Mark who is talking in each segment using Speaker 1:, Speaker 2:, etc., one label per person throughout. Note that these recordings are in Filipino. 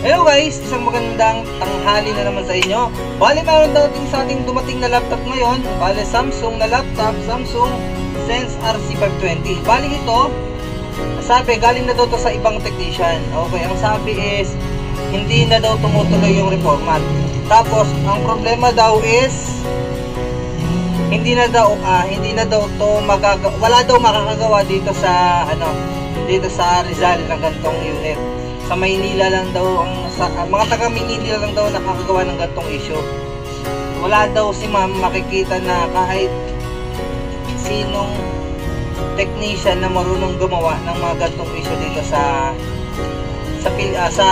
Speaker 1: Hello guys, isang magandang tanghali na naman sa inyo. Bale, mayroon daw sa ating dumating na laptop ngayon. Bale, Samsung na laptop, Samsung Sense RC520. Bale ito, sabi galing na daw to sa ibang technician. Okay, ang sabi is hindi na daw tumutuloy yung reformat. Tapos, ang problema daw is hindi na daw to wala daw makakagawa dito sa Rizal ng gantong unit. Sa Maynila lang daw mga taga Maynila lang daw nakakagawa ng gantong issue. Wala daw si ma'am makikita na kahit sinong technician na marunong gumawa ng mga gantong issue dito sa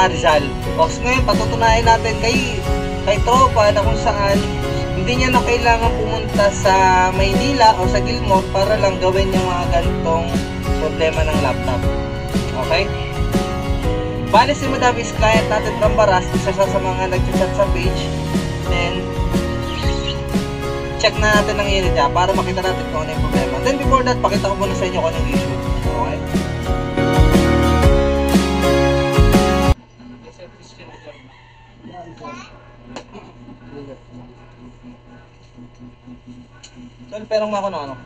Speaker 1: Rizal. O ngayon patutunayan natin kay tropa na kung saan hindi niya na kailangan pumunta sa Maynila o sa Gilmore para lang gawin yung mga ganitong problema ng laptop. Okay? Bale si Madam is client natin from Baras, isa sa mga nag-chat sa page. Then check na natin ang unit niya para makita natin kung ano yung problema. Then before that, pakita ko muna sa inyo kung ano yung issue. Okay? So, perang ako ano.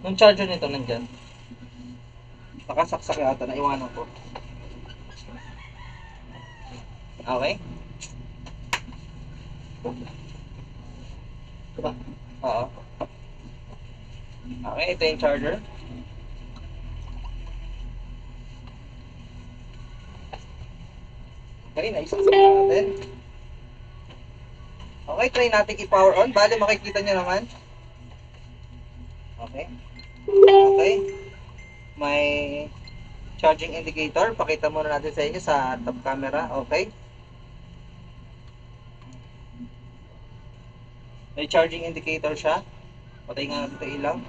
Speaker 1: Yung charger nito nandyan. Nakasaksak yata, naiwanan ko. Okay? Diba? Oo. Okay, ito yung charger. Okay, naisaksak natin. Okay, try natin i-power on. Bale, makikita nyo naman. Okay. Okay. May charging indicator. Pakita muna natin sa inyo sa top camera. Okay. May charging indicator siya. Patay nga natin ito ilaw.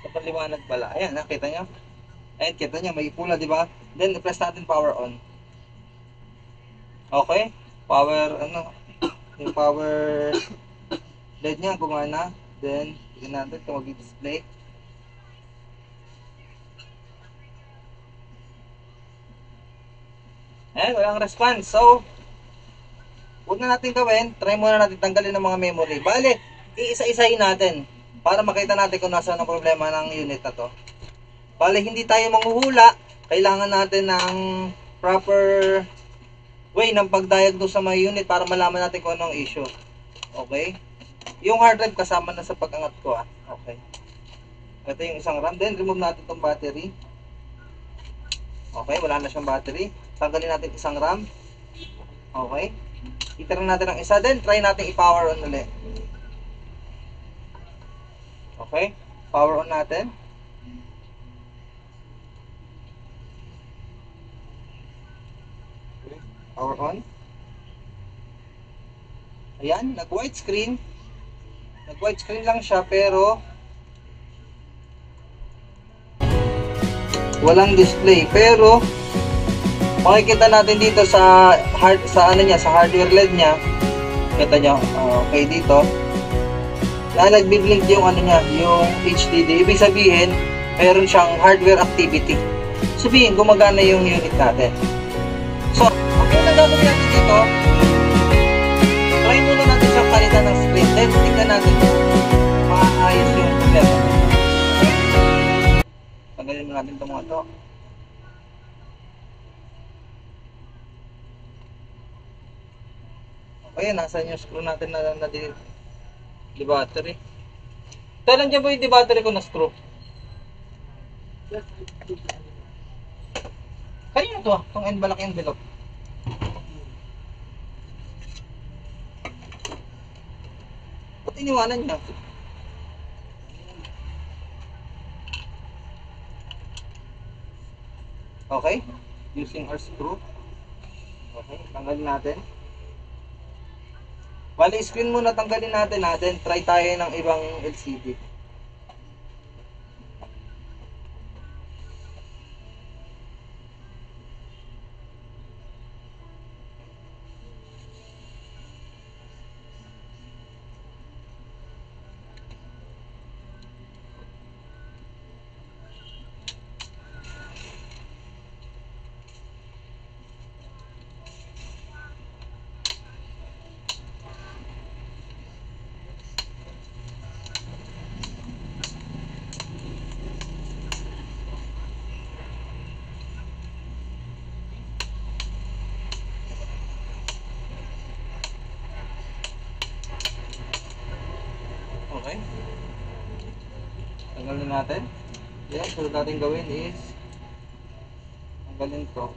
Speaker 1: Sa paliwanag pala. Ayan, nakita nyo? Ayan, kita nyo. May pula, di ba? Then, press natin power on. Okay. Yung power LED niya gumana. Then, tignan natin kung mag-display. Ayan, walang response. So, huwag na natin gawin. Try muna natin tanggalin ng mga memory. Bale, iisa-isahin natin para makita natin kung nasa ang problema ng unit na to. Bale, hindi tayo manghuhula. Kailangan natin ng proper way ng pag-diagnose sa mga unit para malaman natin kung anong issue. Okay? Yung hard drive kasama na sa pag-angat ko. Okay. Ito yung isang RAM. Then, remove natin itong battery. Okay, wala na siyang battery. Tanggalin natin isang RAM. Okay. I-turn natin ang isa. Then, try natin i-power on ulit. Okay. Power on natin. Okay. Power on. Ayan, nag-white screen. Nag-white screen lang siya pero walang display. Pero makikita natin dito sa hardware LED niya. Kita nyo, okay dito. Na nagbi-blink yung yung HDD. Ibig sabihin, meron siyang hardware activity. Sabihin, gumagana yung unit natin. So, ang unang gagawin natin dito, try muna natin siyang palitan ng screen. Then, tignan natin maayos yung problema. Tanggalin mo natin itong mga to. Okay, nasa yung screw natin na di-battery. Ito, nandiyan po yung di-battery ko na screw. Kanina to, itong balak envelope. Ba't iniwanan niya? Okay, using our screw. Okay, tanggalin natin. Bali, screen muna tanggalin natin. Then try tayo ng ibang LCD. Tanggalin natin. Yan, sunod natin gawin is tanggalin to.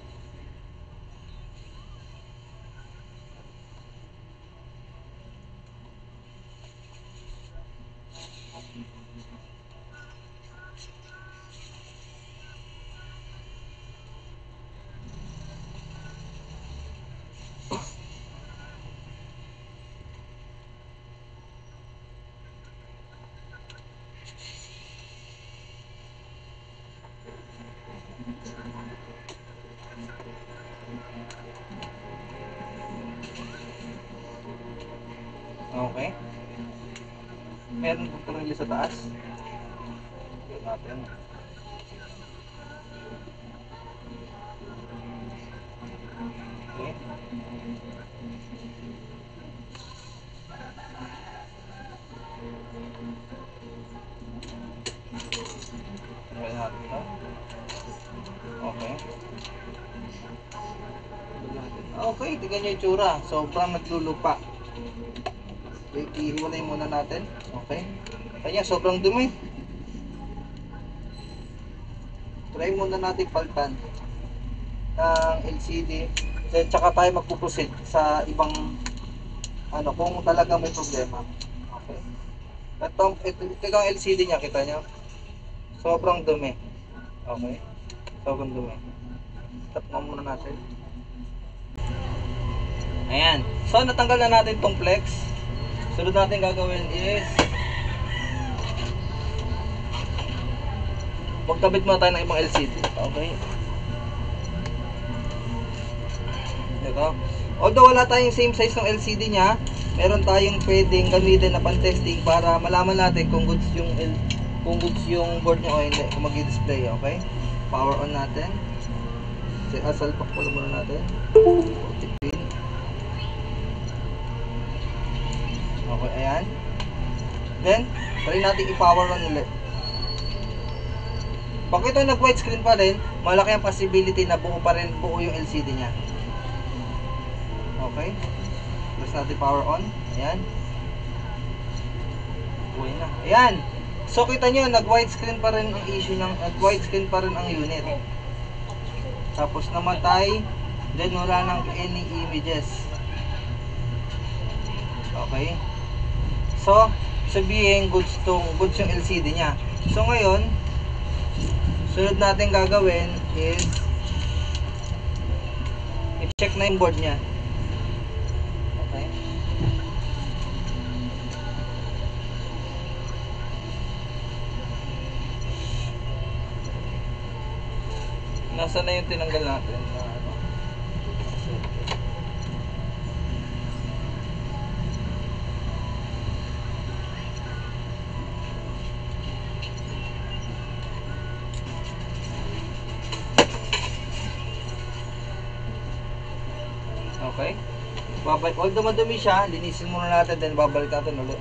Speaker 1: Okay. Meron po release sa taas. Tignan natin. Okay. Tignan natin ito. Okay. Okay, tignan nyo yung tsura. Sobrang naglulupa. Okay, ihiwalay muna natin. Okay. Kanya, sobrang dumi. Try muna natin paltan ng LCD. Then, tsaka tayo magpuproceed sa ibang ano, kung talaga may problema. Okay. Ito yung LCD niya, kita nyo? Sobrang dumi. Okay. Sobrang dumi. Tap na muna natin. Ayan. So, natanggal na natin tong flex. Sunod natin gagawin is magkabit muna tayo ng ibang LCD. Okay. Ito. Although wala tayong same size ng LCD nya, meron tayong pwedeng gamitin na pan-testing para malaman natin kung goods yung board nyo o hindi, kung mag-display. Okay. Power on natin. Salpak muna natin. Okay, ayan. Then, try natin i-power on ulit. Pag ito nag-white screen pa rin, malaki ang possibility na buo yung LCD nya. Okay. Press natin power on. Ayan. Buhay na. Ayan. So, kita nyo, nag-white screen pa rin ang issue ng, nag-white screen pa rin ang unit. Tapos namatay. Then, wala nang any images. Okay. So, sabihin goods yung LCD nya. So, ngayon, sunod natin gagawin is i-check na yung board nya. Okay. Nasaan na yung tinanggal natin? Okay. Babalik. Although madumi siya, linisin muna natin, then babalik natin ulit.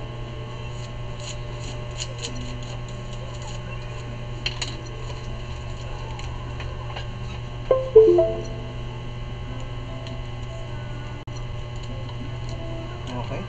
Speaker 1: Okay.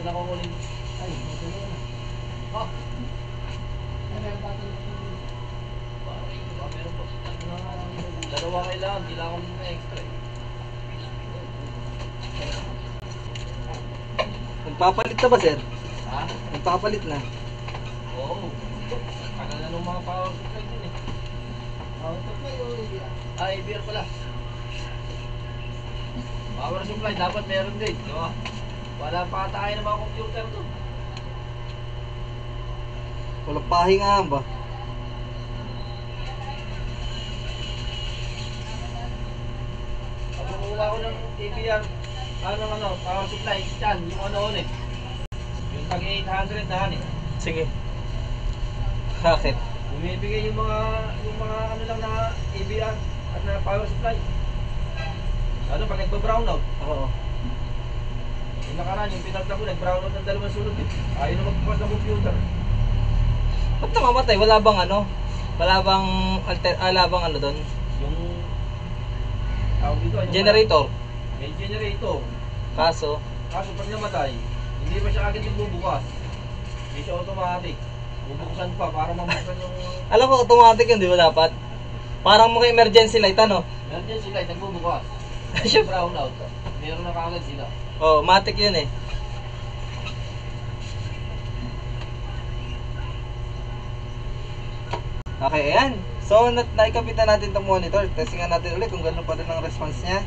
Speaker 2: Ito na kukunin. Ay, oh. Meron po. Dalawa kailangan, kailangan mo na extra eh.
Speaker 1: Nagpapalit na ba, sir?
Speaker 2: Ha?
Speaker 1: Nagpapalit na.
Speaker 2: Oo. Tagal na nung mga power supply dun eh. Power supply o ABR? Ah, ABR pala. Power supply, dapat meron din. Di ba? Wala pa tayo ng mga computer doon.
Speaker 1: Walang pahinga ba?
Speaker 2: Pag kumuha ko ng ABR, power supply, yan, yung ano eh. Yung tag 800 na eh.
Speaker 1: Sige. Bakit?
Speaker 2: Bumibigay yung mga ano lang na ABR at na power supply. Ano pag nagba-brownout?
Speaker 1: Oo.
Speaker 2: Yung nakaraan, yung pinagla ko, nag-brownout ng dalawang sunod eh. Ayaw na magbukas ng computer.
Speaker 1: Ba't namamatay? Wala bang ano? Wala bang ano doon?
Speaker 2: Yung tawag dito, yung
Speaker 1: Generator.
Speaker 2: May generator.
Speaker 1: Kaso,
Speaker 2: Kaso pag namatay, hindi pa siya agad nagbubukas. Hindi siya automatic. Bubuksan pa para mabuksan yung
Speaker 1: alam ko automatic yun, di ba dapat? Parang mga emergency light, ano?
Speaker 2: emergency light, nagbubukas.
Speaker 1: Siya-
Speaker 2: Brownout. Meron na kaagad sila.
Speaker 1: Oh, matic yun eh. Okay, ayan. So, naikabit na natin itong monitor. Testingan natin ulit kung gano'n pa rin ang response niya.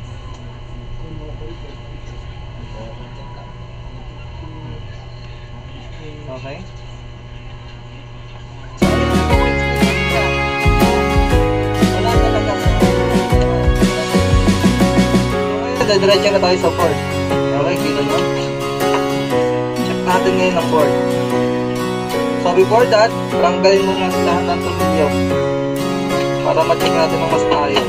Speaker 1: Okay. Wala talaga sa... Okay, diretso na tayo sa port. Okay, kita nyo. Check natin ngayon ang port. So before that, tanggalin muna lahat ng tornilyo para ma-check natin ang mas maayos.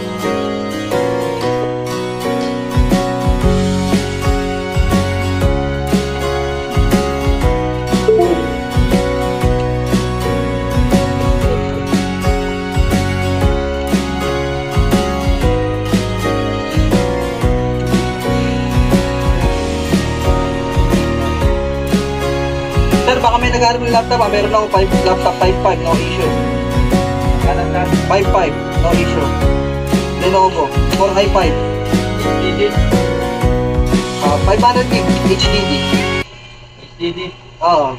Speaker 1: Sir, baka may naghanap ng laptop, meron ako laptop 5.5, no issue.
Speaker 2: Kanan na.
Speaker 1: 5.5, no issue. Lenovo, Core i5,
Speaker 2: HDD.
Speaker 1: 500 gig HDD.
Speaker 2: HDD.
Speaker 1: Oo.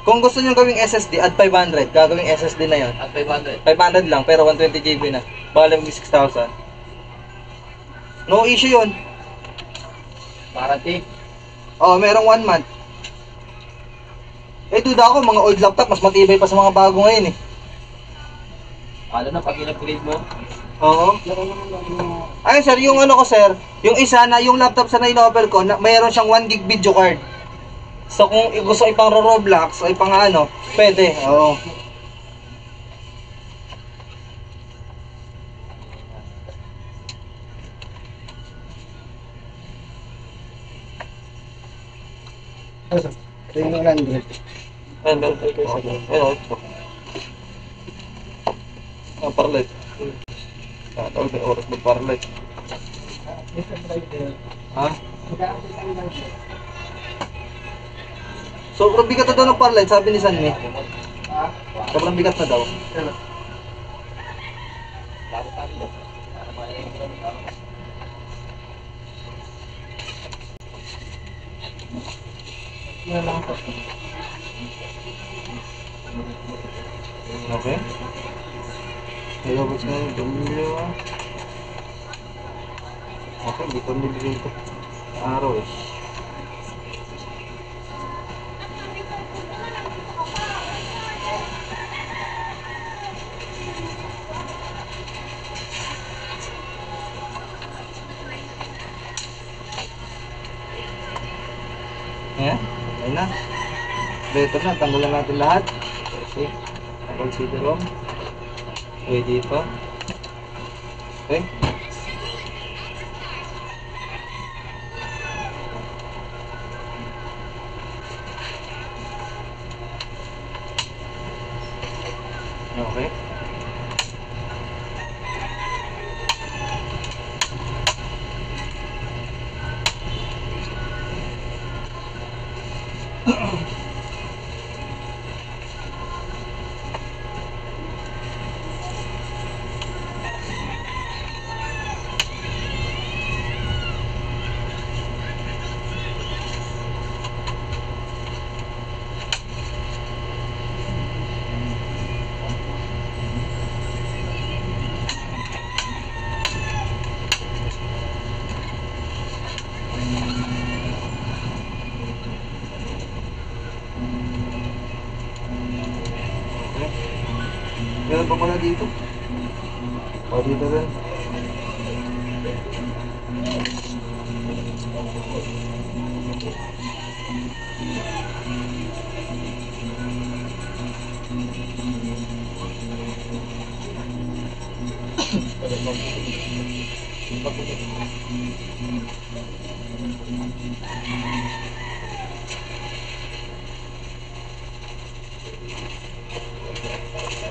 Speaker 1: Kung gusto nyo gawing SSD, add 500, gagawing SSD na yon.
Speaker 2: At 500.
Speaker 1: 500 lang, pero 120 GB na. Baka lang 6,000. No issue yun.
Speaker 2: Warranty.
Speaker 1: Oo, merong 1 month. Eh, duda ako, mga old laptop, mas matibay pa sa mga bago ngayon eh.
Speaker 2: Ano na pag in-upgrade mo?
Speaker 1: Oo. Ay sir, yung ano ko sir, yung isa na yung laptop sa na-inovel ko, mayroon siyang 1 gig video card. So kung gusto ipang Roblox o ipang ano, pwede. Oo.
Speaker 3: Ito yung 100.
Speaker 1: Ayun, meron tayo kayo sa ayun, ito. Ah, parlet. Ah, tawag may oras mag-parlet. Ha? Sobrang bigat na daw ng parlet, sabi ni Sanmi. Sobrang bigat na daw. Okay. Nilabas na yung W. Okay, hindi ko nilagay ito. Araw eh. Ayan, ayun na. Better na, tanggalan natin lahat. Okay, tanggal CD-ROM. Pwede pa. Okay. Okay. Meron pa pala dito. O, dito rin.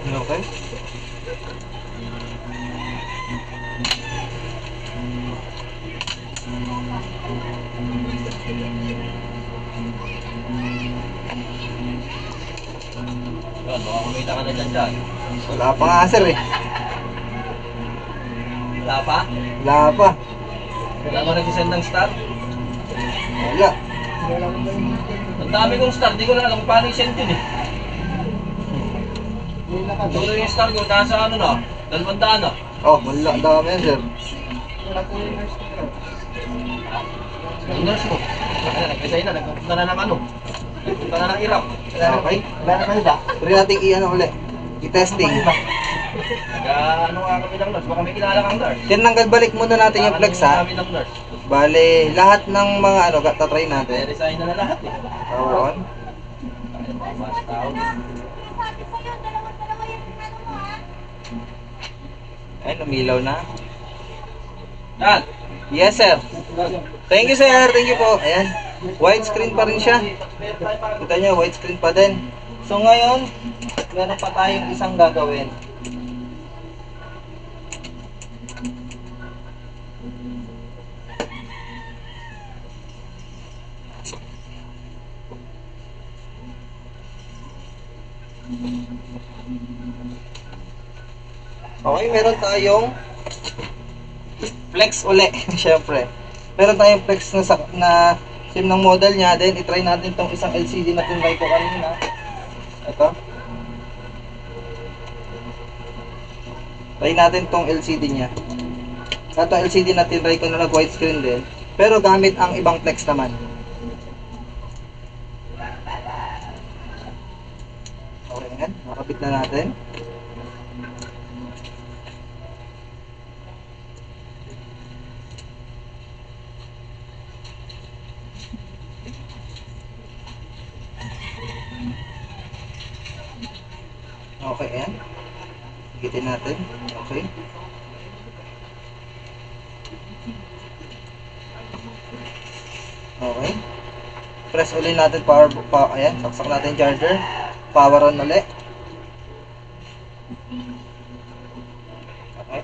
Speaker 1: Okay.
Speaker 2: Yan, baka kumita ka na dyan.
Speaker 1: Wala pa nga sir eh.
Speaker 2: Wala pa?
Speaker 1: Wala pa.
Speaker 2: Wala mo nag-send ng star?
Speaker 1: Wala.
Speaker 2: Ang dami kong star, di ko na alam kung paano i-send yun eh. Siguro yung star ko, nasa ano na, 200 na.
Speaker 1: Oh, wala. Ang dami yan sir.
Speaker 2: Yung nurse mo. Ano, nag-resign na, nagpunta na ng ano. Nagpunta na ng Iraq.
Speaker 1: Okay. Wala na kayo ba? Pwede natin i-ano ulit. I-testing.
Speaker 2: Nag-ano nga kami ng nurse, baka may kilala kang nurse.
Speaker 1: Tinanggal balik muna natin yung flex ha.
Speaker 2: Kami ng nurse.
Speaker 1: Bale, lahat ng mga ano, tatry natin.
Speaker 2: Resign na lahat eh.
Speaker 1: Power on.
Speaker 2: Mas tao.
Speaker 1: Ay, lumilaw na.
Speaker 2: Yan!
Speaker 1: Yes sir. Thank you sir. Thank you po. Ayan. Widescreen pa rin siya. Kita nyo, widescreen pa din. So ngayon, meron pa tayong isang gagawin. Okay, meron tayong flex uli, syempre. Meron tayong flex na same ng model niya. Then, itry natin tong isang LCD na tinry ko kanina. Ito. Try natin tong LCD niya. Ito LCD na tinry ko na nag-widescreen din. Pero gamit ang ibang flex naman. Okay, yan. Makapit na natin. Okay, ayan. Higitin natin. Okay. Okay. Press ulit natin ayan, saksak natin yung charger. Power on ulit. Okay.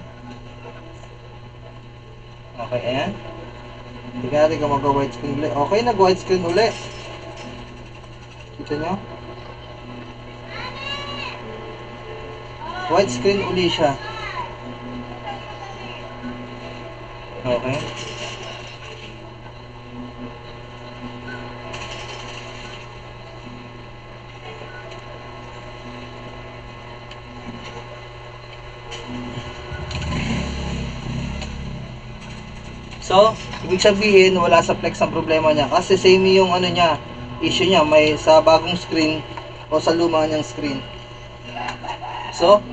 Speaker 1: Okay, ayan. Tignan natin kung mag-widescreen ulit. Okay, nag-widescreen ulit. Kita nyo? Widescreen uli siya. Okay. So, ibig sabihin wala sa flex ang problema niya kasi same yung ano niya, issue niya may sa bagong screen o sa luma niyang screen. So,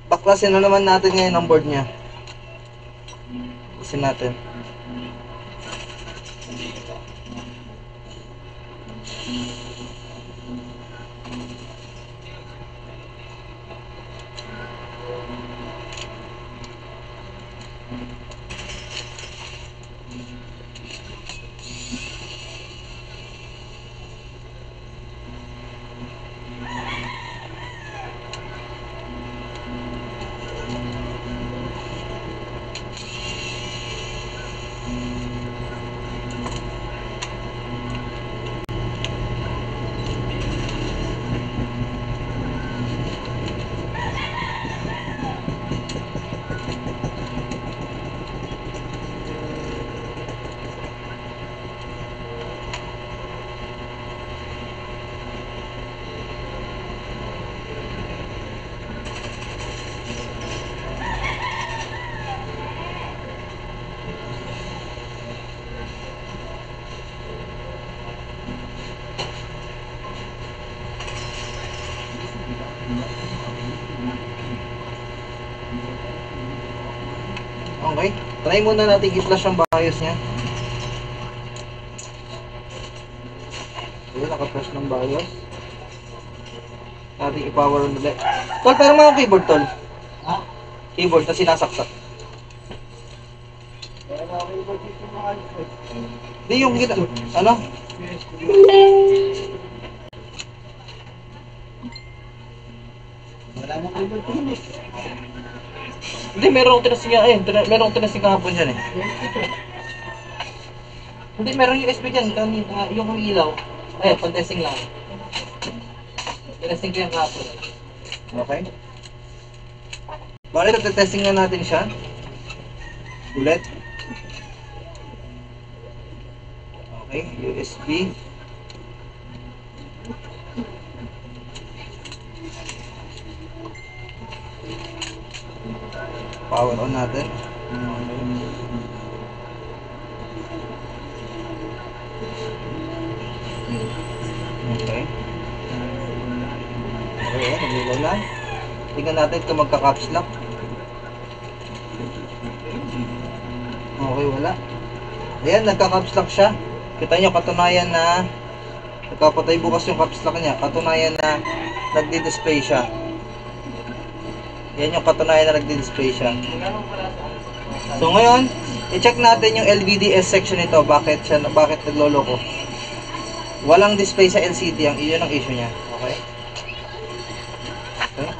Speaker 1: baklasin na naman natin ngayon ang board niya. Kasi natin. Try muna natin i-flash ang BIOS niya. Ayun, naka-flash ng BIOS. Natin i-power on ulit. Tol, parang mga keyboard, tol.
Speaker 3: Ha?
Speaker 1: Keyboard na sinasaksak.
Speaker 3: Wala ako iba dito mga ano.
Speaker 1: Hindi yung gina... Ano?
Speaker 3: Wala mo iba dito.
Speaker 1: Hindi, meron akong tinasing nga. Meron akong tinasing kahapon dyan eh. Hindi, meron USB dyan. Kanina, yung ilaw. Ay, pang-testing lang. Tinasing ko yung kahapon. Okay. Bakit ito-testing na natin siya? Ulit. Okay, USB. Power on natin. Okay. Okay, nag-ilaw na. Tingnan natin kung magka-caps lock. Okay, wala. Ayan, nagka-caps lock siya. Kita nyo, katunayan na nagkapatay bukas yung caps lock niya. Katunayan na nagdi-display siya. Yan yung katunayan na nagdi-display siya. So ngayon, i-check natin yung LVDS section nito. Bakit nagloloko? Walang display sa LCD. Iyon ang issue niya. Okay? Okay.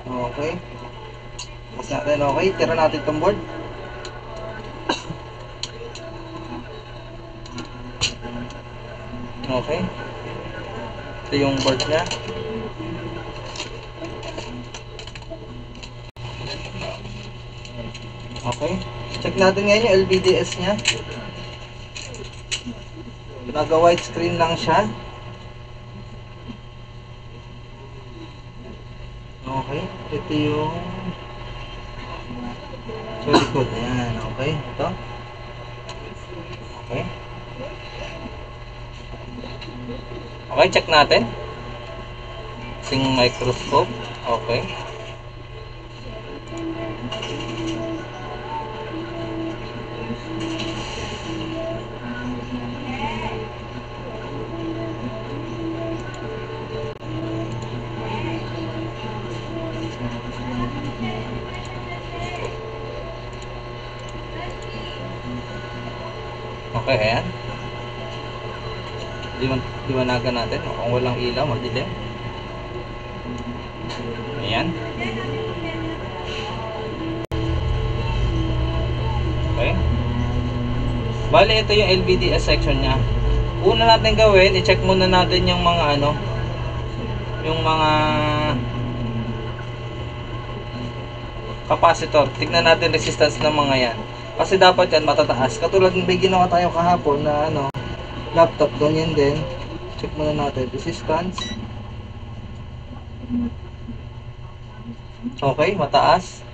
Speaker 1: Okay. Mas natin, okay. Tira natin itong board. Okay. Ito yung board niya. Okay. Check natin ngayon yung LVDS niya. Naka-white screen lang siya. Okay. Ito yung sa likod. Ayan. Okay. Ito. Okay. Okay, check natin. Sing microscope. Okay. Okay, ayan. Liwanagan natin. Kung walang ilaw, madilim. Ayan. Okay. Bali, ito yung LVDS section niya. Una natin gawin, i-check muna natin yung mga ano, yung mga capacitor. Tignan natin resistance ng mga yan. Kasi dapat yan matataas. Katulad ng may ginawa tayo kahapon na ano, laptop, ganyan din. Check muna natin resistance. Okay, mataas.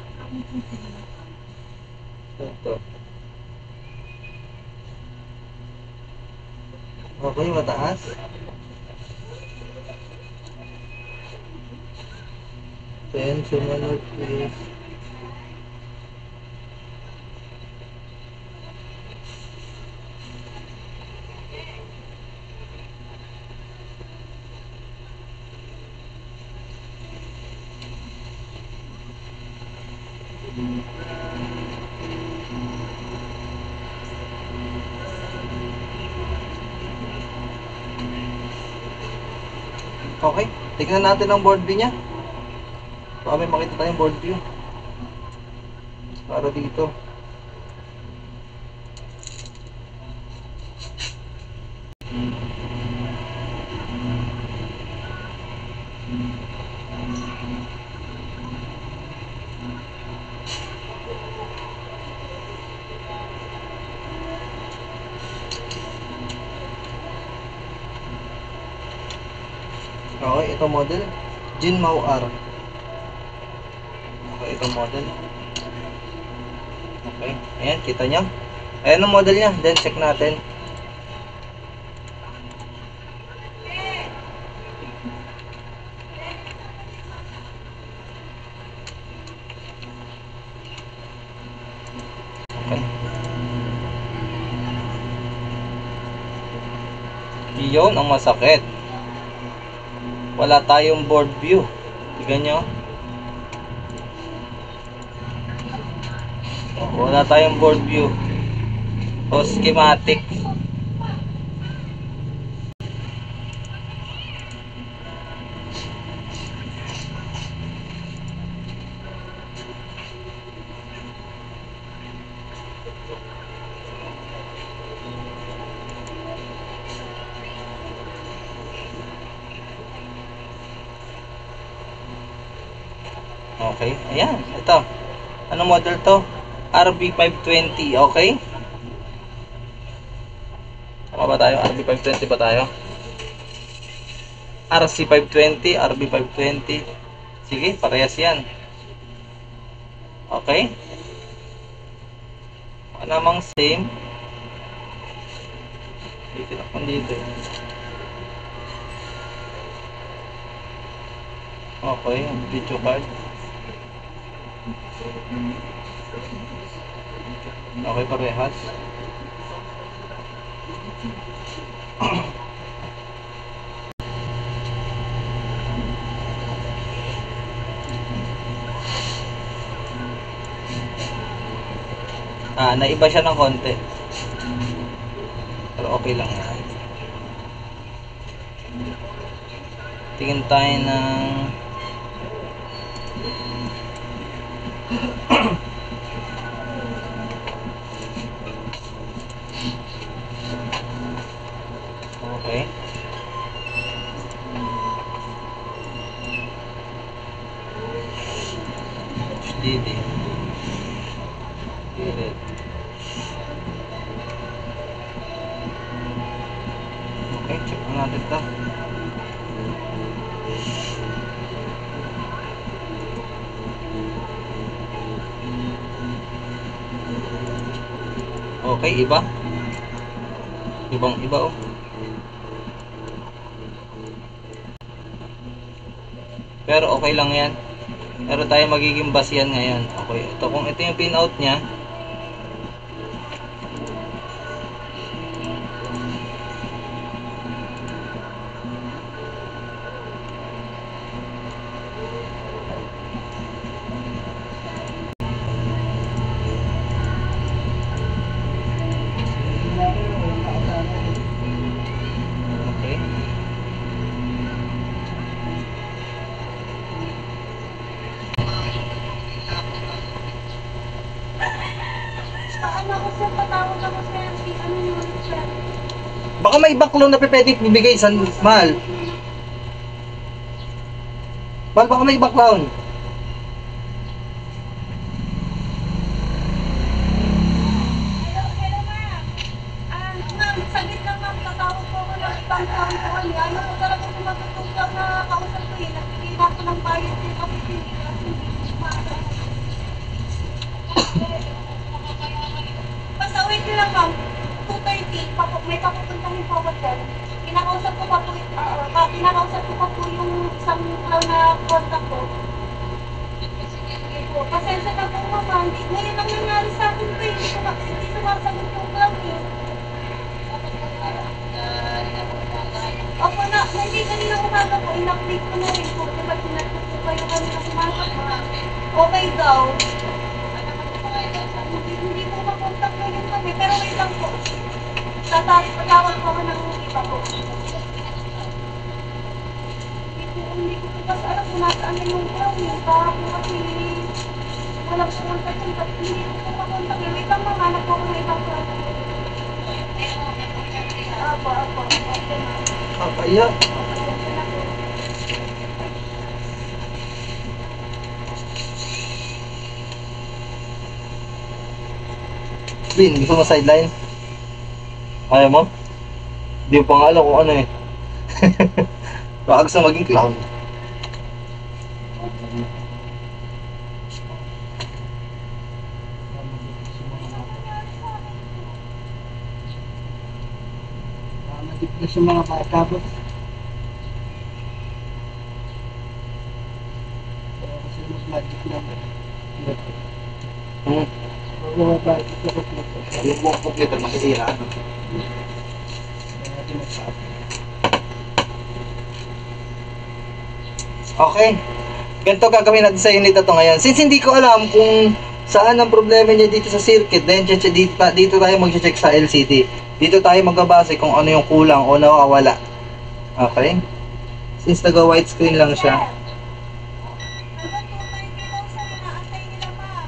Speaker 1: Ito. Okay, mataas. Then, sumunod is okay, tignan natin ang board view niya. Baka may makita tayong board view. Para dito. Okay, ito model Jinmao R. Okay, ito model. Okay, ayan, kita nyo. Ayan ang model niya. Then check natin. Yon ang masakit. Wala tayong board view. Tignan nyo. Wala tayong board view o schematic. Okay, ayan, ito. Anong model to? RB520, okay? Tama ba tayo? RB520 ba tayo? RC520, RB520. Sige, parehas yan. Okay? Ano namang same? Dito na kung dito. Okay, video card. Okay, parehas. Naiba siya ng konti. Pero okay lang yan. Tingin tayo ng okay. HDD. Okay, check na natin ito. Okay, iba. Ibang iba oh. Pero okay lang yan. Pero tayo magiging basihan ngayon. Okay, ito kung ito yung pinout niya. Okay.
Speaker 4: Paano ko sir, patawag ako sir, ano yun sir?
Speaker 1: Baka may backloan na pwede bibigay sa mahal. Mahal, baka may backloan.
Speaker 4: Hello ma'am. Ma'am, saglit lang ma'am, tatawag po ako ng ibang taon po kami. Ano po talaga kung matutulog na kausap ko yun. Nagbigay na ako ng bayad din kasi hindi basta wait lang ma'am. 2:30, may papupuntahin po ako dyan. Kinakausap ko pa po yung isang clown na contact ko. Sige po, pasensya na po ma'am. Ngayon ang nangyari sa akin ko, hindi sumasagot yung clown eh. Opo na, hindi kanina umaga po, in-update ko na rin po. Diba sinatid ko kayo kanina sumagot ma'am. Okay daw. Hindi po makontak ngayon kami, pero wait lang po. Tatawag po ako ng iba po. Hindi ko po kasi alam kung nasaan na yung clown eh. Para po kasi walang pumunta dyan. Hindi ko po makontak eh. Wait lang ma'am, hanap po ako ng ibang clown. Apo. Okay ma'am.
Speaker 1: Kakaya.
Speaker 4: Pasensya na po.
Speaker 1: Bin, gusto mo sideline? Ayaw mo? Hindi mo pa nga alam kung ano eh. Baka gusto maging clown.
Speaker 3: Madiplas yung mga bata ba? Kaya kasi mag-magic lang. Mga magic na computer.
Speaker 1: Yung buong computer makisira.
Speaker 3: Kaya natin magsabi.
Speaker 1: Okay? Ganito gagawin natin sa unit na to ngayon. Since hindi ko alam kung saan ang problema niya dito sa circuit, then dito tayo mag-check sa LCD. Dito tayo magbabase kung ano yung kulang o nawawala. Okay? Since nag-white screen lang siya.
Speaker 4: Hanggang 230 daw sa inaantay nila, ma'am.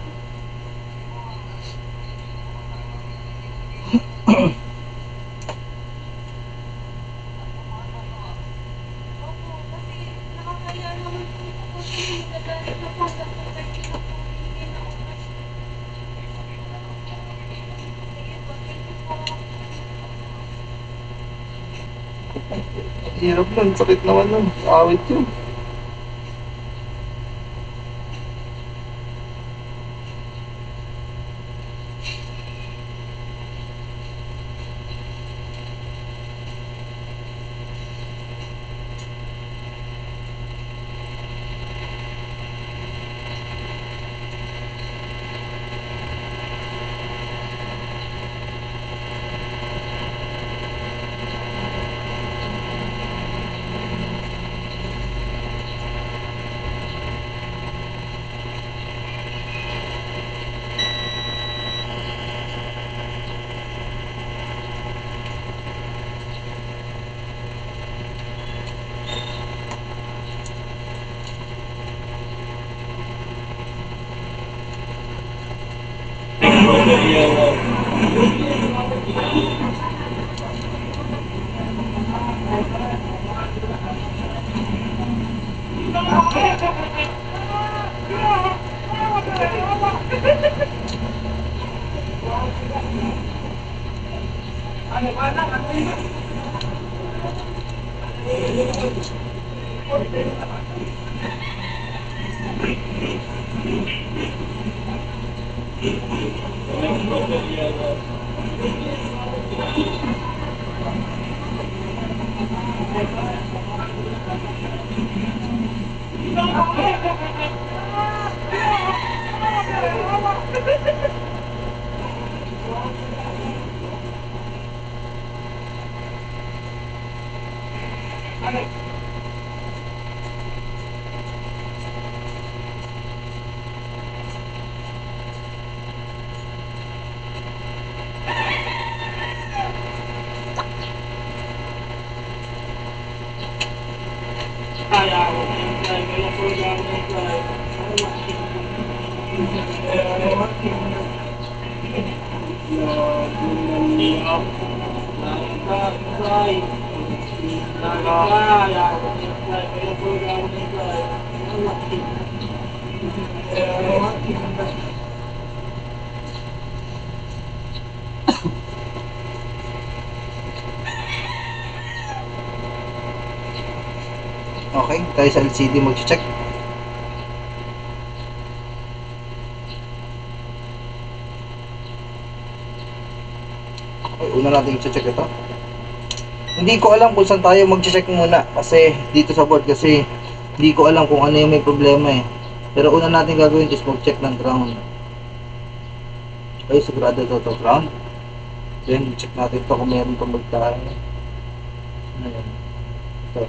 Speaker 4: Opo, kasi nakakaya naman po ito kasi nagdadali na po hanggang 230 na po hindi na oras. Sige po, thank you po.
Speaker 1: Hirap nun, sakit naman nun. Awit yun. Okay, tayo sa LCD mag-check. Okay, una natin i-check ito. Hindi ko alam kung saan tayo mag-check muna kasi dito sa board kasi hindi ko alam kung ano yung may problema eh. Pero una natin gagawin is mag-check ng ground. Okay, sigurado ito ground. Then check natin ito kung meron itong magtahan. Ayan. Ito.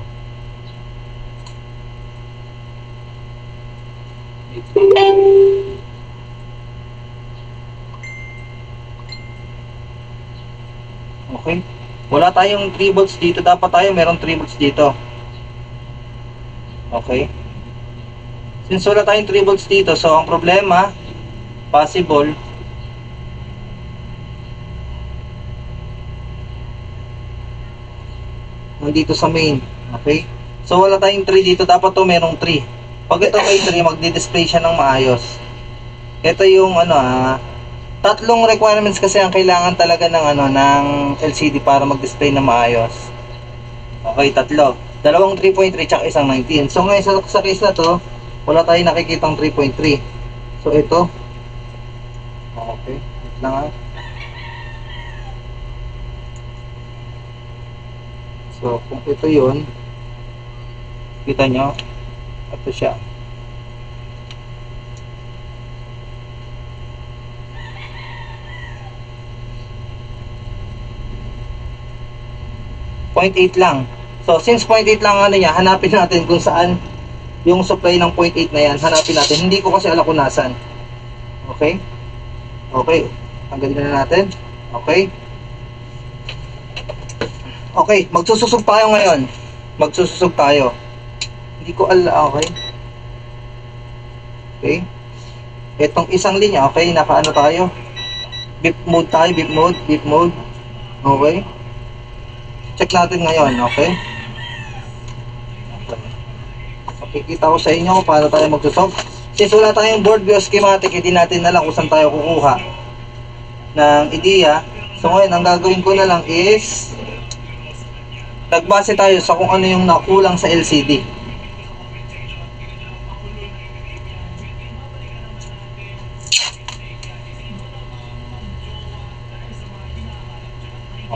Speaker 1: Okay. Wala tayong 3 volts dito. Dapat tayo meron 3 volts dito. Okay. Since wala tayong 3 volts dito, so ang problema, possible, dito sa main. Okay. So wala tayong 3 dito. Dapat to merong 3. Pag ito may 3, magdi-display siya ng maayos. Ito yung tatlong requirements kasi ang kailangan talaga ng ng LCD para mag-display na maayos. Okay, tatlo. Dalawang 3.3 tsaka isang 19. So ngayon sa case na to, wala tayong nakikitang 3.3. So ito. Okay, wait lang ha. So kung ito yun, kita nyo, ito siya. .8 lang. So since 0.8 lang niya, hanapin natin kung saan yung supply ng 0.8 na yan. Hanapin natin. Hindi ko kasi alam kung nasan. Okay? Okay. Tanggalin na natin. Okay? Okay. Magsususog tayo ngayon. Magsususog tayo. Hindi ko alam. Okay? Okay? Itong isang linya. Okay? Nakaano tayo? Beep mode tayo. Beep mode. Beep mode. Okay? Check natin ngayon. Okay? Makikita ko sa inyo kung paano tayo magsusog. Since wala tayong board view schematic, hindi natin na lang kung saan tayo kukuha ng ideya. So ngayon, ang gagawin ko na lang is nagbase tayo sa kung ano yung nakulang sa LCD.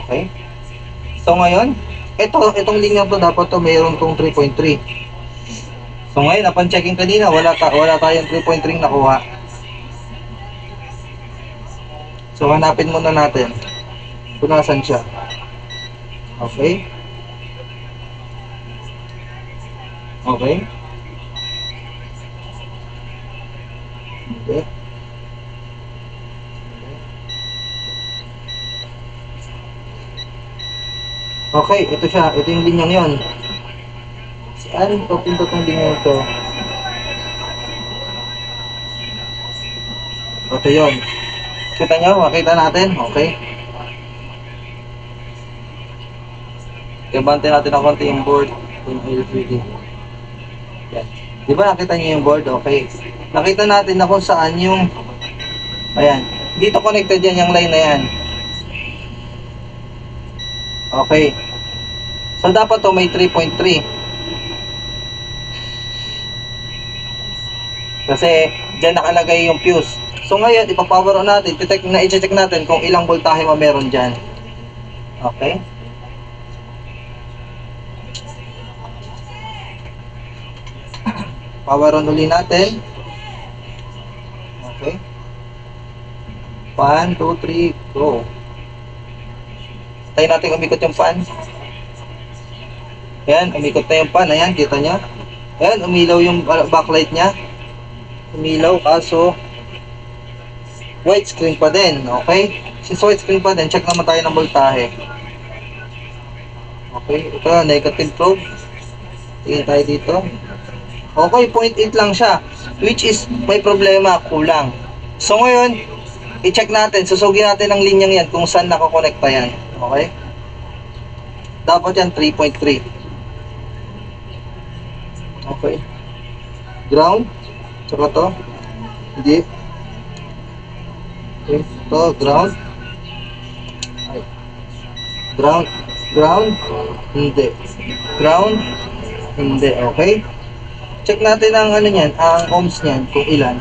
Speaker 1: Okay? So ngayon, itong linya to dapat to mayroon tong 3.3. So ngayon, napan-checking kanina, wala tayong 3.3 nakuha. So hanapin muna natin kung nasan siya. Okay? Okay? Okay. Okay, ito siya. Ito yung linyang yon. Saan ito? Pindot ng linyang ito. Ito yun. Kita nyo? Makita natin? Okay. Ibante natin ang konti yung board. Yung LCD. Yan. Diba nakita nyo yung board? Okay. Nakita natin na kung saan yung... Ayan. Dito connected yan yung line na yan. Okay. So dapat to may 3.3. Kasi diyan nakalagay yung fuse. So ngayon ipa-power on natin, i-check natin kung ilang voltahe ba meron diyan. Okay? Power on ulit natin. Okay. 1, 2, 3, go. Tayo natin umikot yung fan. Ayan, umikot na yung fan. Ayan, kita nyo. Ayan, umilaw yung backlight nya. Umilaw, kaso white screen pa din. Okay? Since white screen pa din, check naman tayo ng voltahe. Okay, ito, negative probe. Tingin tayo dito. Okay, 0.8 lang siya. Which is, may problema, kulang. So ngayon, i-check natin, susugin natin ang linyang yan kung saan nakakonekta yan. Okay? Dapat yan 3.3. Okay. Ground. Tsaka to. Hindi. Okay. To, ground. Ay. Ground. Ground. Hindi. Ground. Hindi. Okay. Check natin ang ano niyan, ang ohms niyan, kung ilan.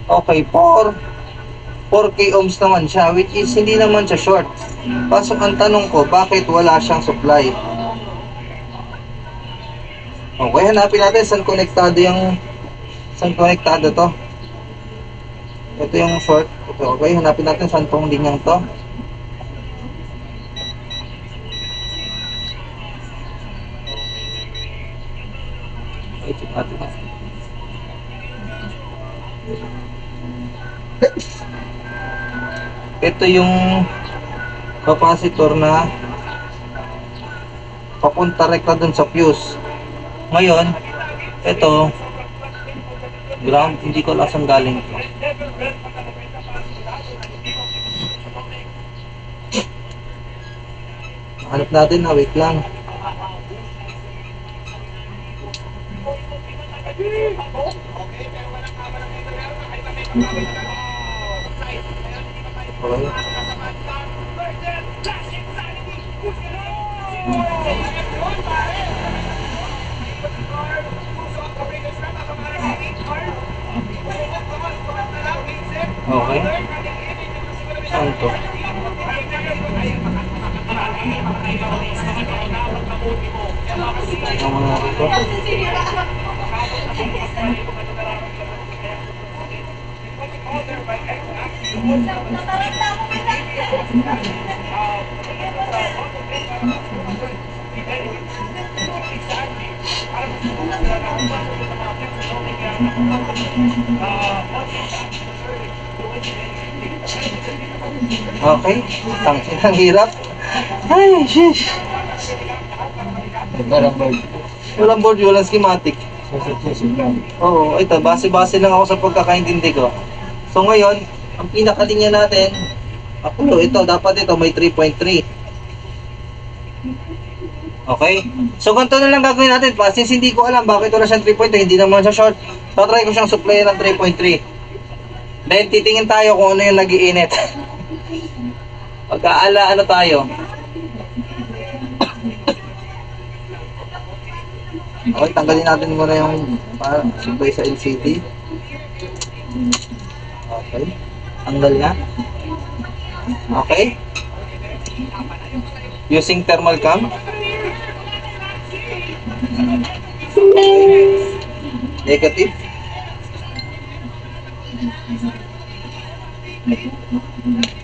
Speaker 1: Okay, 4k ohms naman siya, which is hindi naman siya short. Kaso ang tanong ko, bakit wala siyang supply? Okay, hanapin natin saan konektado to. Ito yung short. Okay, hanapin natin saan tong linyang to. Okay, check natin. Ito yung capacitor na papunta rekta dun sa fuse. Ngayon, ito ground, hindi ko alam saan galing ito. Hanap natin na, wait lang. Okay. Okay. Saan to? Tingnan mo natin to. Okay, ang hirap. Ay, shish.
Speaker 3: Parang board.
Speaker 1: Walang board, walang schematic.
Speaker 3: Susunod lang.
Speaker 1: Oo, ito, base-base lang ako sa pagkakaintindi ko. So ngayon, ang pinakalinya natin, ito, dapat ito may 3.3. Okay? So ganito na lang gagawin natin pa. Since hindi ko alam bakit wala siyang 3.3, hindi naman siya short. So try ko siyang supplyan ng 3.3. Then titingin tayo kung ano yung nagiinit. Pagkaala, ano tayo? Okay, tanggalin natin muna yung supply sa LCD. Okay. Tanggal na. Okay. Using thermal cam. Negative.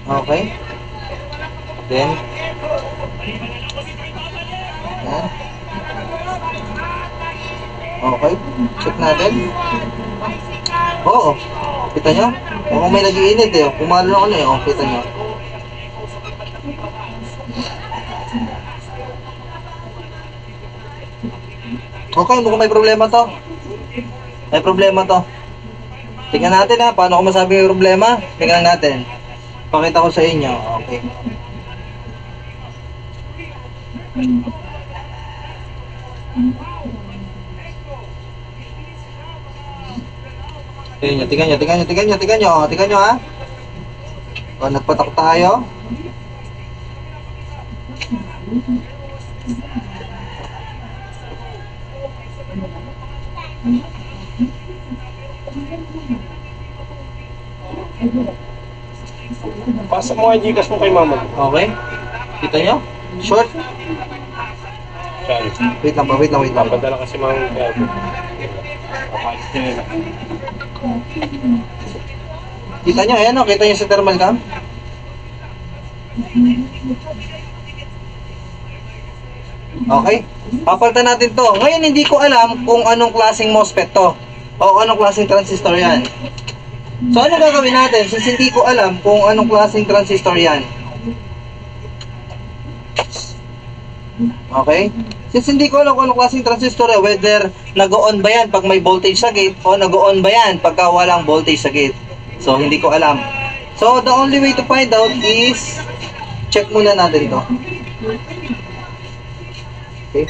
Speaker 1: Okay. Then. Yan. Okay. Check natin. Oo. Kita nyo? Mukhang may nag-iinit eh. Pumalo na ako na eh. Oh, kita nyo. Okay, mukhang may problema to. May problema to. Tingnan natin ha. Paano ko masabi yung problema? Tingnan natin. Pakita ko sa inyo. Okay. Tingnan nyo ha. O, nagpatak tayo.
Speaker 2: Pasok mo yung Gcash mo kay mama.
Speaker 1: Okay. Kita nyo? Short.
Speaker 2: Sorry.
Speaker 1: Wait lang.
Speaker 2: Padala kasi mga driver. Papalis niya nila.
Speaker 1: Kita nyo, ayan o. Kita nyo sa thermal cam. Okay. Papalitan natin to. Ngayon, hindi ko alam kung anong klaseng MOSFET to. O anong klaseng transistor yan. So, ano gagawin natin? Since hindi ko alam kung anong klaseng transistor yan. Okay? Since hindi ko alam kung anong klaseng transistor yan, whether nag-on ba yan pag may voltage sa gate o nag-on ba yan pagka walang voltage sa gate. So, hindi ko alam. So, the only way to find out is check muna natin to. Okay?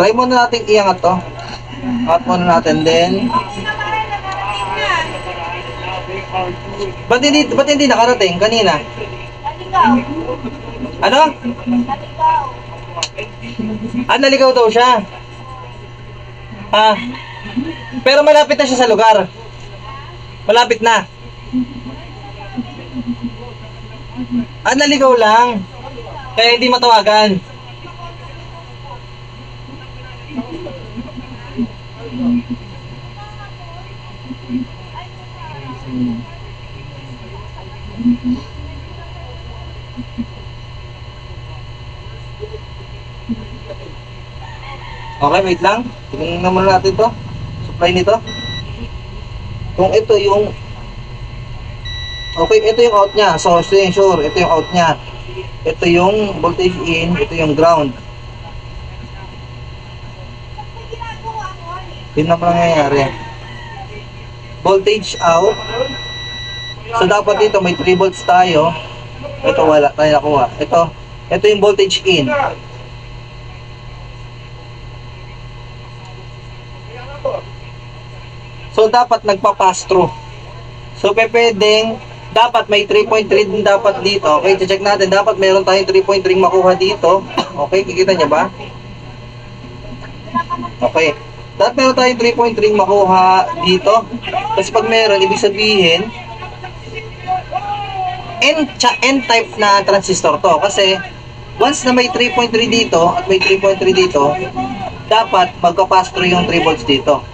Speaker 1: Try muna natin iangat to. Angat muna natin, then ba't hindi nakarating kanina?
Speaker 4: Naligaw.
Speaker 1: Ano?
Speaker 4: Naligaw.
Speaker 1: Naligaw daw siya. Pero malapit na siya sa lugar. Malapit na. Naligaw lang. Kaya hindi matawagan. Okay, wait lang. Tingnan muna natin to. Supply nito. Kung ito yung okay, ito yung out niya. So, sure, ito yung out niya. Ito yung voltage in, ito yung ground. Yun naman ang nangyayari. Voltage out. So, dapat dito may 3 volts tayo. Ito wala tayo nakuha. Ito yung voltage in. So, dapat nagpa-pass through. So, pwedeng, dapat may 3.3 din dapat dito. Okay, check natin. Dapat meron tayong 3.3 makuha dito. Okay, kikita niya ba? Okay. Dapat meron tayong 3.3 makuha dito. Kasi pag meron, ibig sabihin, N-type na transistor to. Kasi, once na may 3.3 dito, at may 3.3 dito, dapat magpa-pass through yung 3 volts dito.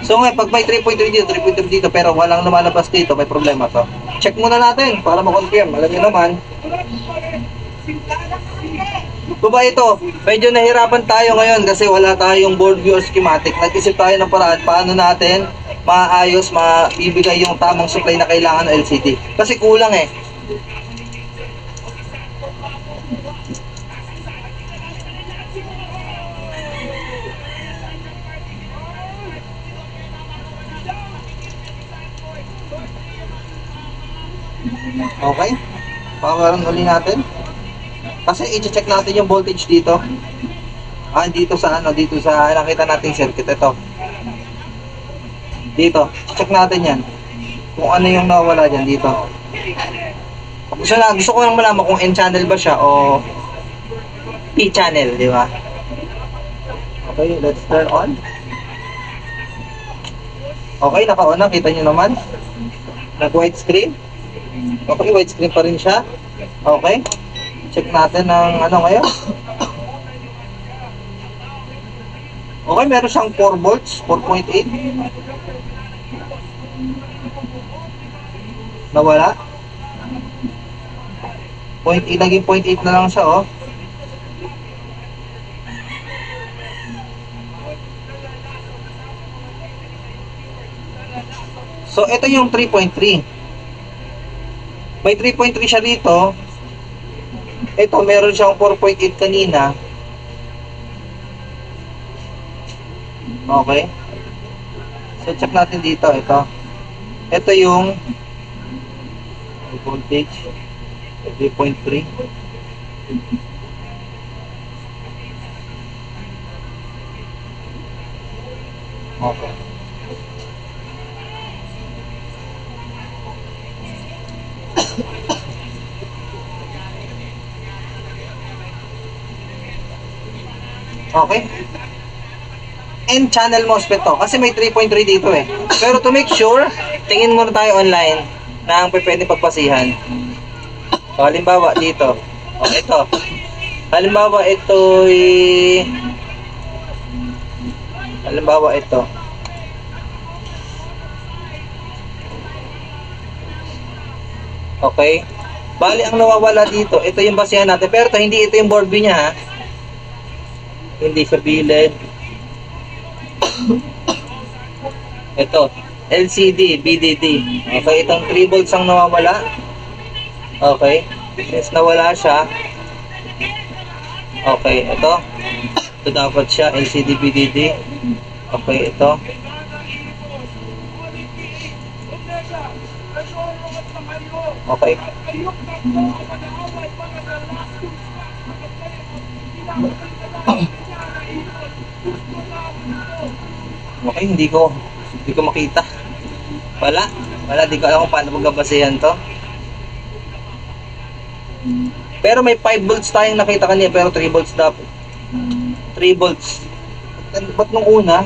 Speaker 1: So ngayon, pag may 3.3 dito, 3.3 dito, pero walang lumalabas dito, may problema to. Check muna natin para ma-confirm. Alam niyo naman. Diba ito, medyo nahirapan tayo ngayon kasi wala tayong board view or schematic. Nag-isip tayo ng paraan paano natin maayos, mabibigay yung tamang supply na kailangan ng LCD. Kasi kulang eh. Okay? Poweran uli natin. Kasi i-check natin yung voltage dito. Dito sa dito sa nakita nating circuit ito. Dito, check natin 'yan. Kung ano yung nawala diyan dito. Gusto ko lang malaman kung N-channel ba siya o P-channel, di ba? Okay, let's turn on. Okay, naka-on na, kita niyo naman. Nag-white screen. Okay, white screen pa rin siya. Okay. Check natin ang ngayon. Okay, meron siyang 4 volts, 4.8. Nawala. 0.8, naging 0.8 na lang siya, oh. So, ito yung 3.3. May 3.3 siya dito. Ito, meron siyang 4.8 kanina. Okay. So, check natin dito. Ito yung voltage. 3.3. Okay. Okay. N-channel MOSFET to. Kasi may 3.3 dito eh. Pero to make sure, tingin muna tayo online na ang pwede pagpasihan. So, halimbawa dito. O, ito. Halimbawa ito halimbawa ito. Okay. Bali, ang nawawala dito, ito yung basihan natin. Pero ito, hindi ito yung board view niya, ha? Hindi sa bilid. Ito, LCD, BDD. Okay, itong 3 volts ang nawawala. Okay, since nawala siya. Okay, ito dapat siya, LCD, BDD. Okay, ito. Okay. Okay, hindi ko makita. Wala, di ko alam kung paano magbabasehan to. Pero may 5 volts tayong nakita kanina, pero 3 volts dapat. 3 volts. Ba't nung una?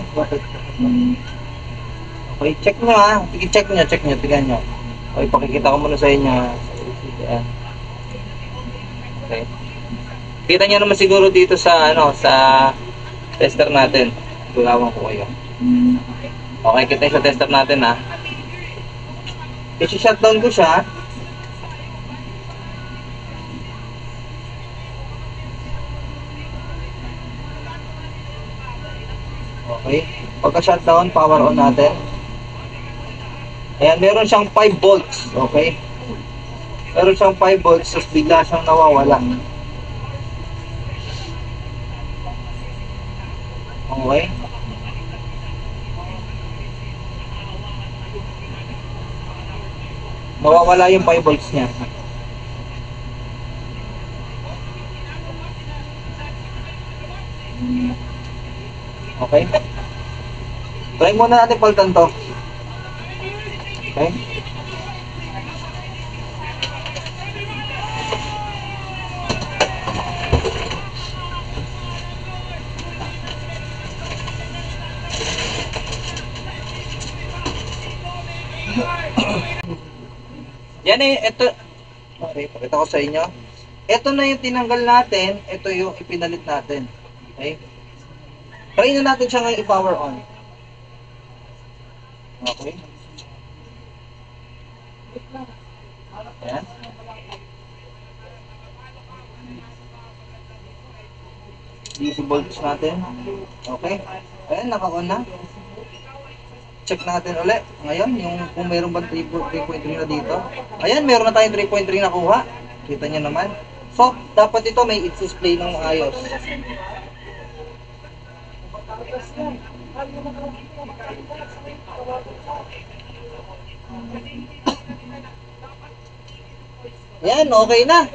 Speaker 1: Okay, check nyo ha. Check nyo, tignan nyo. Okay, pakikita ko muna sa inyo. Okay. Kita nyo naman siguro dito sa sa tester natin. Tulawan ko kayo. Okay, kita nyo sa tester natin ha. I-shutdown ko siya. Okay. Pagka-shutdown, power on natin. Ayan, meron siyang 5 volts. Okay. Meron siyang 5 volts, tapos bigla siyang nawawala. Okay. Mawawala yung 5 volts niya. Okay. Try muna natin palitan to. Okay. Yan eh, ito. Okay, pakita ko sa inyo. Ito na yung tinanggal natin, ito yung ipinalit natin. Okay? Try na natin siya ngayon i-power on. Okay. Ayan. DC voltage natin. Okay. Ayan, naka-on na. Check natin ulit. Ngayon, yung kung mayroon bang 3.3 na dito. Ayan, meron na tayong 3.3 nakuha. Kita nyo naman. So, dapat ito may i-display ng maayos. Ayan, okay na.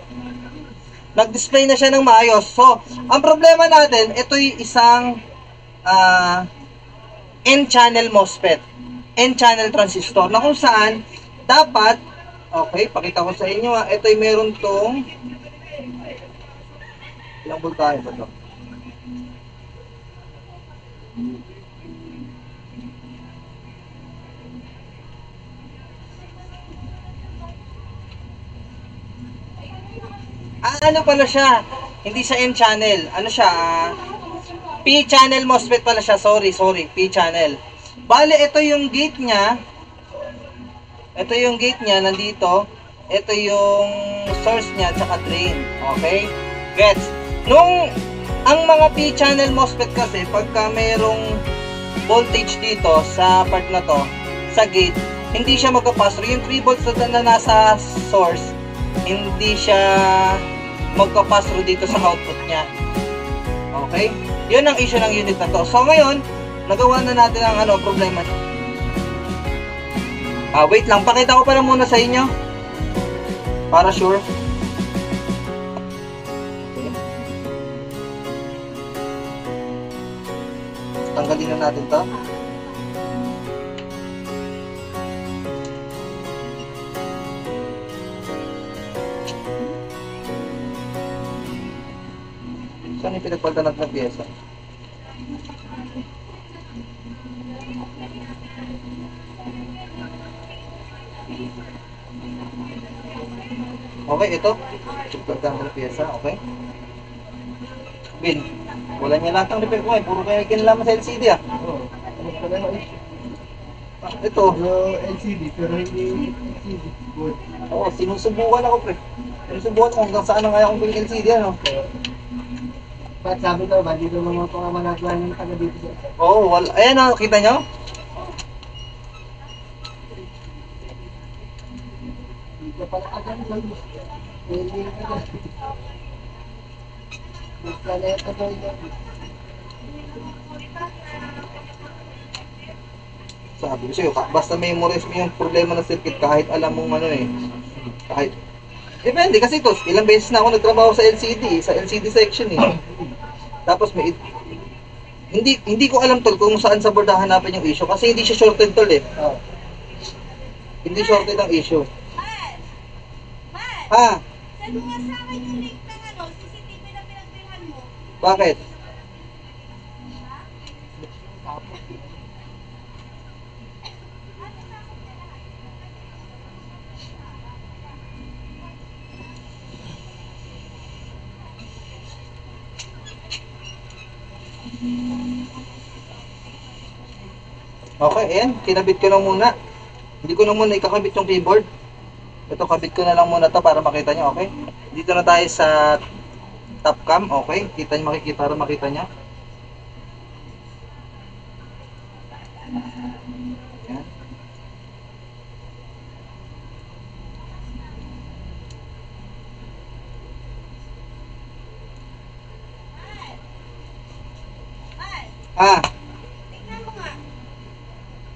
Speaker 1: Nag-display na siya ng maayos. So, ang problema natin, ito yung isang N-channel MOSFET. N-channel transistor na kung saan dapat, okay, pakita ko sa inyo ito yung meron tong ilang voltahe ba ito? Ano pala siya? Hindi siya N-channel. Ano siya? P-channel MOSFET pala siya. Sorry. P-channel. Bale, ito yung gate niya. Ito yung gate niya. Nandito. Ito yung source niya tsaka drain. Okay? Gets? Ang mga P-channel MOSFET kasi, pagka mayroong voltage dito sa part na to, sa gate, hindi siya magpapass through. Yung 3 volts na nasa source, hindi siya magpapass through dito sa output niya. Okay? Yun ang issue ng unit na to. So ngayon, nagawa na natin ang problema. Wait lang, pakita ko pala muna sa inyo. Para sure. Okay. Tanggalin na natin to. Saan yung pinagpalitan natin ng pyesa? Okay, ito. Pinagpalitan natin ng pyesa, okay? Bin, wala niya lahat ng repair ko eh. Puro kayo kinalaman sa LCD ah.
Speaker 3: Oo. Ano pala yung issue?
Speaker 1: Ito.
Speaker 3: So, LCD, pero hindi LCD. Good.
Speaker 1: Oo, sinusubukan ako pre. Sinusubukan ko hanggang saan na kaya kong pili LCD ano.
Speaker 3: Ba't sabi daw ba, dito mga pangamanaglan yung taga dito sa isa?
Speaker 1: Oo, wala. Ayan o, kita nyo?
Speaker 3: Dito pala agad lang. Hindi ka na. May planeta daw yan.
Speaker 1: Sabi ko sa'yo, basta memorize mo yung problema ng circuit kahit alam mong ano eh. Kahit depende kasi ito, ilang beses na ako nagtrabaho sa LCD section eh. Tapos may hindi ko alam tol kung saan sa board hanapin yung issue kasi hindi siya shorted tol eh.
Speaker 3: Oh.
Speaker 1: Hindi shorted ang issue.
Speaker 4: Mal!
Speaker 1: Ha?
Speaker 4: Send mo nga sa akin yung link ng CCTV na pinagbilhan mo.
Speaker 1: Bakit? Okay, ayan. Kinabit ko na muna. Hindi ko na muna ikakabit yung keyboard. Ito, kabit ko na lang muna to para makita nyo, okay? Dito na tayo sa top cam, okay? Kita nyo, makikita rin, makita nyo. Ayan.
Speaker 4: Mal!
Speaker 1: Ah,
Speaker 4: Tingnan mo nga.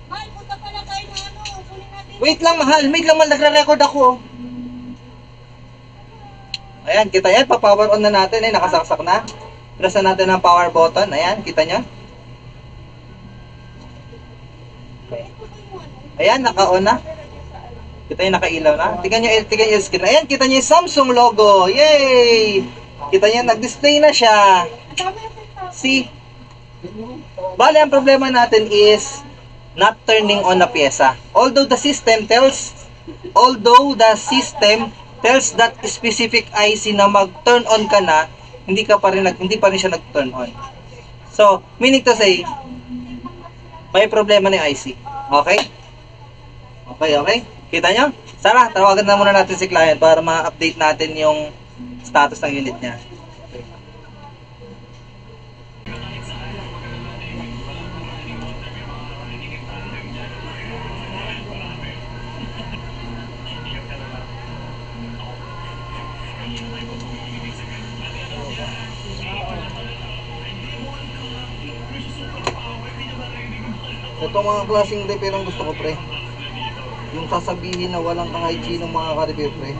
Speaker 4: Mal, punta pala tayo ng kunin natin.
Speaker 1: wait lang mahal, nagre-record ako. Ayan, kita yan, pa-power on na natin, eh, nakasaksak na. Press na natin ang power button, ayan, kita nyo. Ayan, naka-on na. Kita nyo, nakailaw na. Tingnan nyo yung screen. Ayan, kita nyo yung Samsung logo. Yay! Kita nyo, nag-display na siya. See? Bale, ang problema natin is not turning on na pyesa. Although the system tells that specific IC na mag-turn on ka na, hindi pa rin siya nag-turn on. So, meaning to say, may problema ni IC. Okay? Okay. Kita nyo? Sana, tawagan na muna natin si client para ma-update natin yung status ng unit niya. Ito mga klaseng repair ang gusto ko, pre. Yung sasabihin na walang ka-hygiene ng mga ka-repair, pre.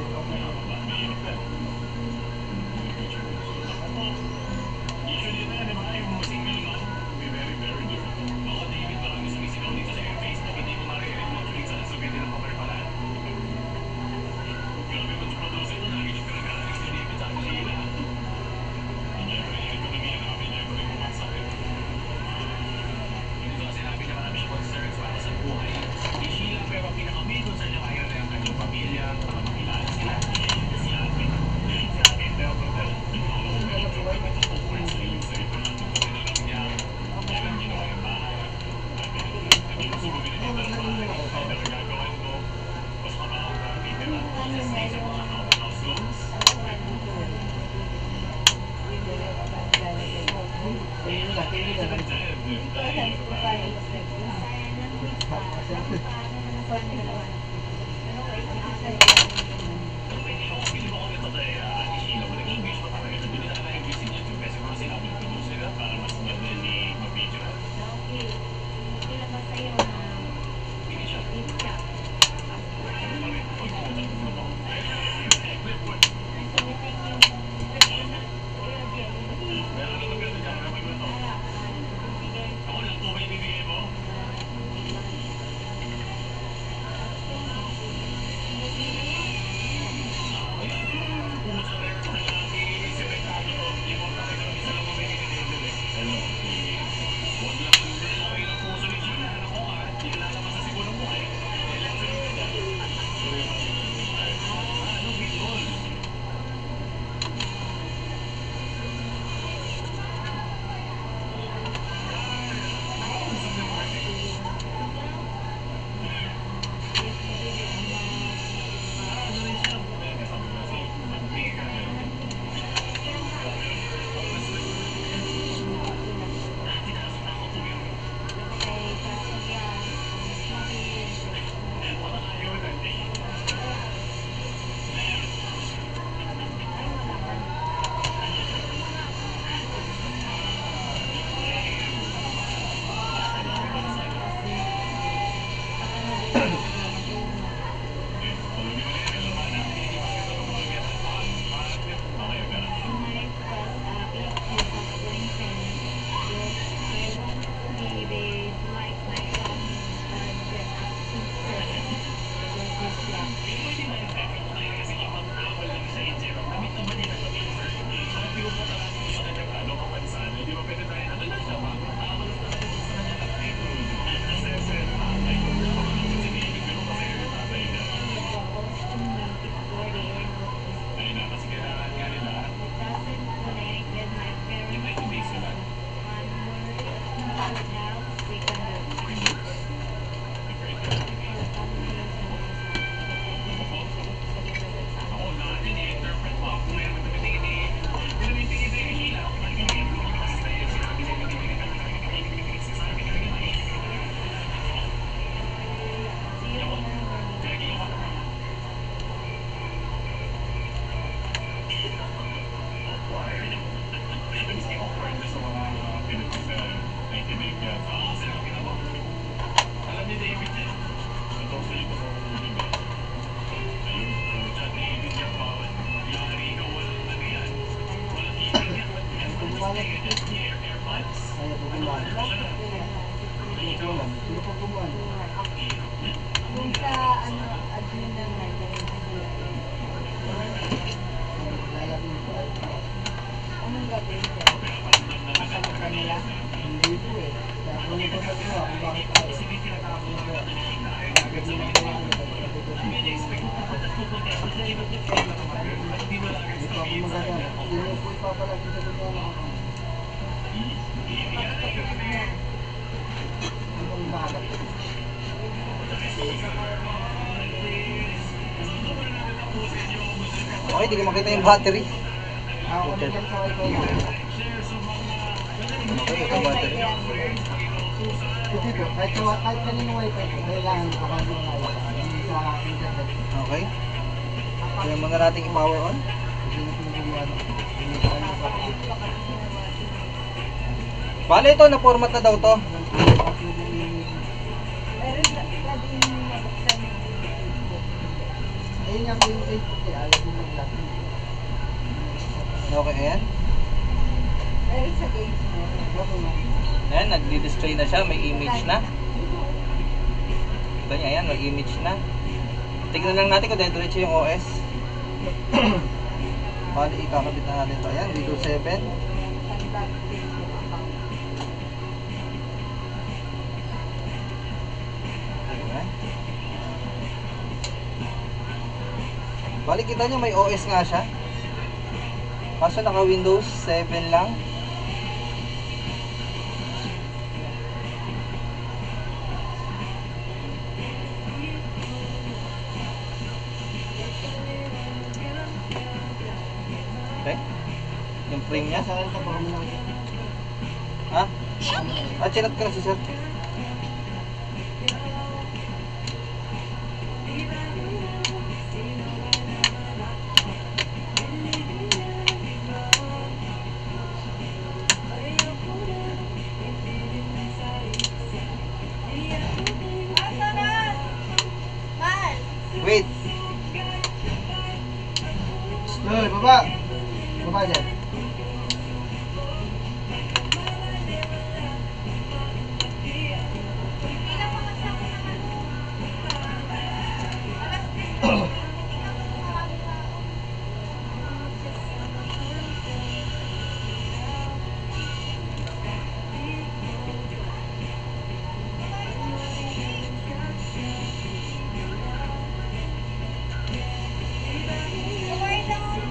Speaker 4: Yung sa admin ng anong gagawin ko? Masagot ka nila?
Speaker 3: Hindi po eh. Kaya kung ito sa inyo, kung bakit tayo. Hindi po ako magagana. Hindi niyo po ipapalag sa dunya. Ano ang bakit?
Speaker 1: Okay, di ko makita yung battery.
Speaker 3: Ako din sa ito na.
Speaker 1: Okay, ito battery.
Speaker 3: Kasi po, kahit kanino wifi po, kailangan nakakabit na wifi. Hindi sa internet.
Speaker 1: Okay. Kaya muna natin i-power on.
Speaker 3: Kasi na pinaguluan. Hindi pa ano pa.
Speaker 1: Bale ito, na-format na daw to.
Speaker 3: Ayun nga po yung Facebook eh, ayaw mo mag-lock.
Speaker 1: Okay, ayan.
Speaker 4: Pero sa gauge mo.
Speaker 3: Opo ma'am.
Speaker 1: Ayan, nagdi-display na siya, may image na. Kita niya, ayan, may image na. Tignan lang natin kung diretso yung OS. Bali, ikakabit na natin ito. Ayan, Windows 7. Ayan. Bali, kita nyo may OS nga siya. Kaso naka Windows 7 lang. Okay. Yung frame niya.
Speaker 3: Saan ka pa kami lang?
Speaker 1: Ha? Chinat ka na si sir.
Speaker 4: Asa na? Mal!
Speaker 1: Wait.
Speaker 3: Uy, baba! Baba dyan.
Speaker 4: Hindi na pa kasi ako ng ano. Alas 10. Hindi na po marami tao. Kumain lang ako.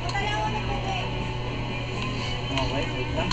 Speaker 4: Matala ako ng tubig.
Speaker 1: Okay, wait lang.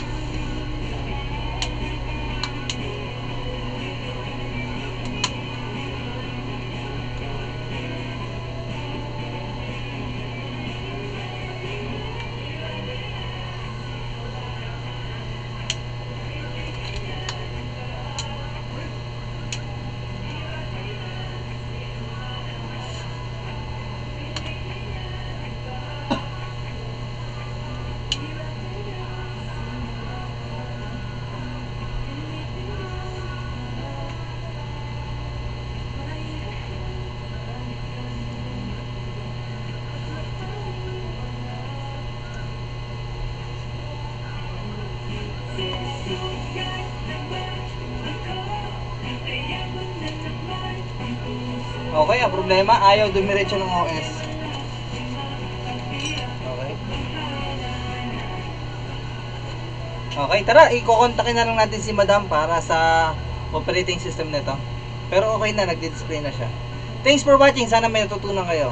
Speaker 1: Okay, ang problema, ayaw dumiretso ng OS. Okay. Okay, tara, i-contactin na lang natin si Madam para sa operating system nito. Pero okay na, nagdi-display na siya. Thanks for watching, sana may natutunan kayo.